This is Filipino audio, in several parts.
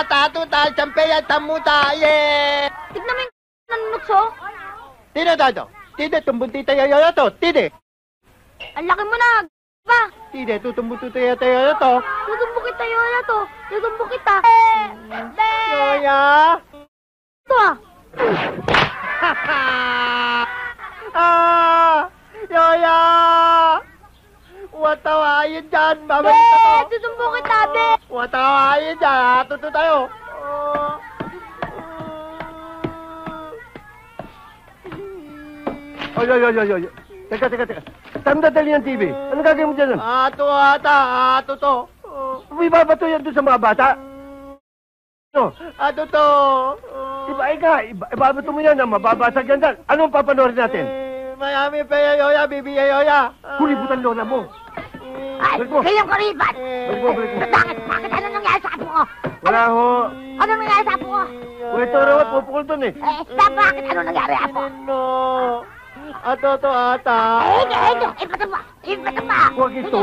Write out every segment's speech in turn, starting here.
tatuta, champeya, tamuta, ye! Tignan mo yung nanunukso. Tide, Dado. Tide, tumbutita, yoyo to. Tide. Ang laki mo na. Ba? Tide, tutumbututa, yoyo to. Tutumbo kita, yoya to. Tutumbo kita. Yoya. Ito ah. Yoya! Watawain dyan, mamalita to. Tutumbo kita, be. Watawain dyan, tuto tayo. Oy. Teka. Saan dadali ng TV? Ano gagawin mo dyan? Ato ata, ato to. May babato yan doon sa mga bata. Ano? Ato to. Ibabato mo yan, mababasag yan dyan. Anong papanoorin natin? Mayami pa yoya, bibi yoya. Kulibutan lola mo. Ay, kayong karibat. Balik mo. Bakit ano nangyari sa apo ko? Wala ho. Ano nangyari sa apo ko? Ito rawat, pupukul doon eh. Bakit ano nangyari apo? Ato to ata. Ipatong mo. Huwag ito.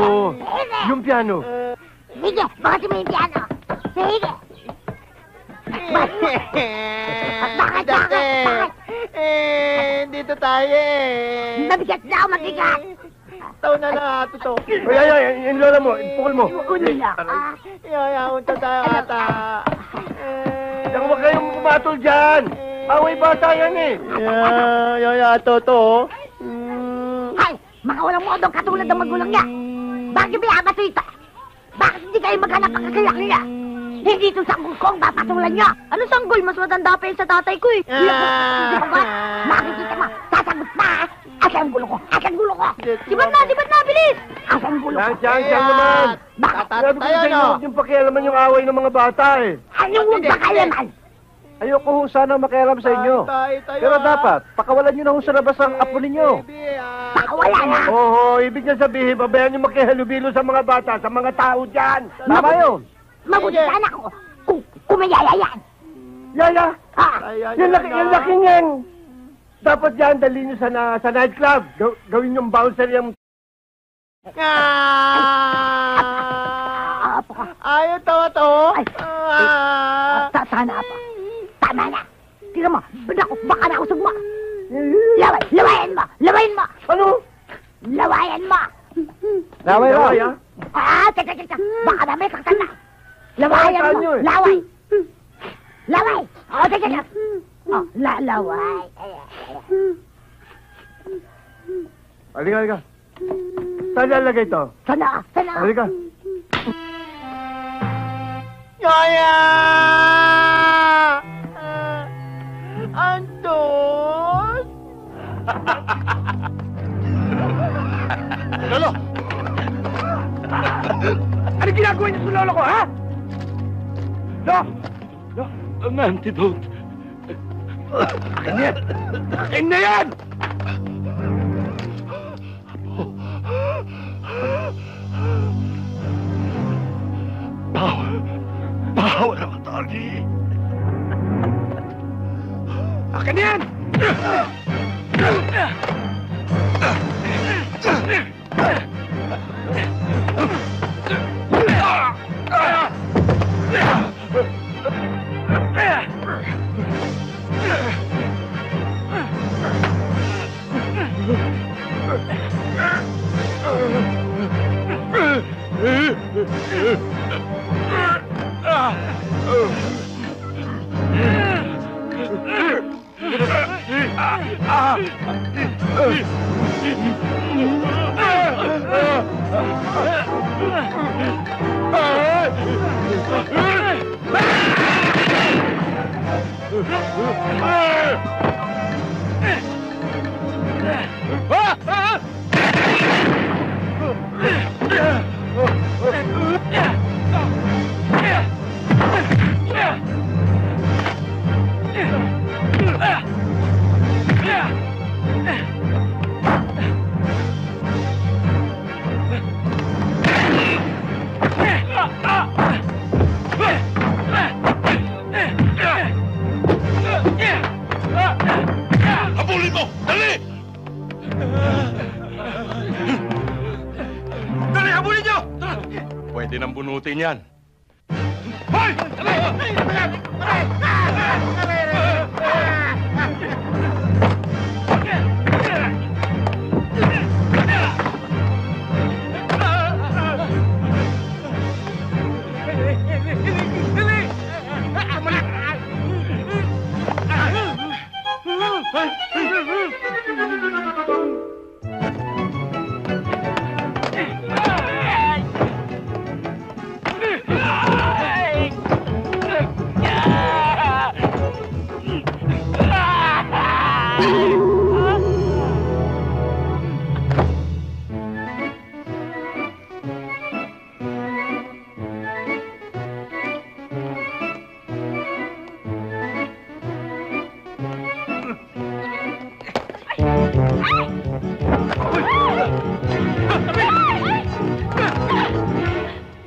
Yung piano. Sige, bakit mo yung piano? Sige. Bakit? Dito tayo eh. Mabigat na ako, mabigat. Taon na lang ato to. Ay, yung lola mo, pukul mo. Ulo lang. Yoya, unta tayo ata. Huwag kayong kumatol dyan. Away bata yan eh. Yoya, ato to. Ay, mga walang modong katulad ng magulang niya. Bakit binabato ito? Bakit hindi kayo maghanap ang kakayak niya? Hindi ito sanggol ko ang papatulan niya. Ano sanggol? Mas matanda pa yun sa tatay ko eh. Makikita mo, sasagot na. Asan gulo ko? Sibat na, bilis! Asan gulo ko? Diyan naman. Bakit? Sabi ko sa inyo, huwag yung pakialaman yung away ng mga bata eh. Anong huwag ba kayo man? Ayoko ho sana makialam sa inyo. Pero dapat, pakawalan nyo na ho sa labas ang apo ninyo. Pakawala na. Oo, ibig niya sabihin, babayan nyo magkihalubilo sa mga bata, sa mga tao dyan. Tama yun. Mabuti sana ko kung may yaya yan. Yaya? Yung Yung laki niyang. Dapat yan, dali nyo sa nightclub. Gawin yung bouncer yung... Ayaw to. Sana pa. Tama na. Tingnan mo, baka nakusog mo. Lawayan mo. Ano? Lawayan mo. Laway lang. Teka. Baka na may kaktan na. Lawayan mo. Laway. Teka. Laway. Halika. Saan lalagay ito? Sana. Halika. Yoya! Anton! Lolo! Ano ginagawa niyo sa lolo ko, ha? Lo! Ang antidote. Akin na yan! Power of attorney. Akin na yan! Habulin mo! Dali! Dali, habulin nyo! Pwede nang bunutin yan. Hoy!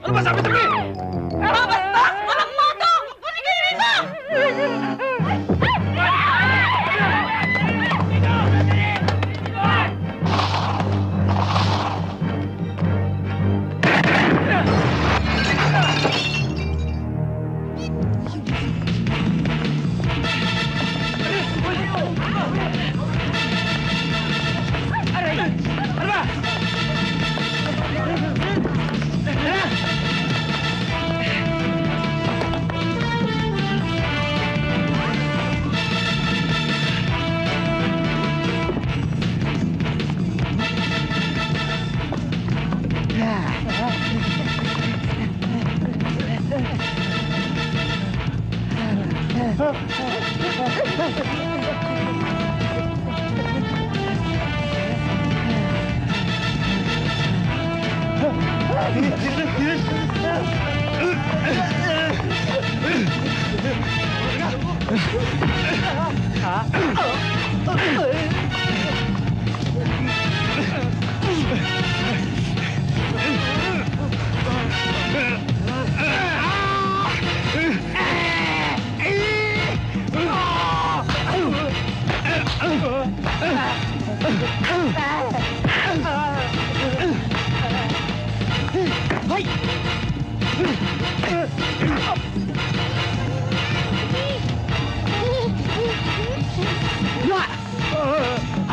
Ano ba sabi? Babastos! Walang moto! Kunin kayo rito! Ano ba?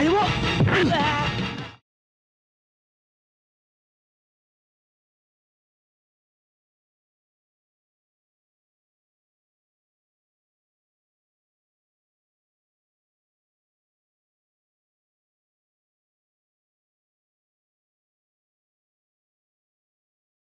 Ayaw mo!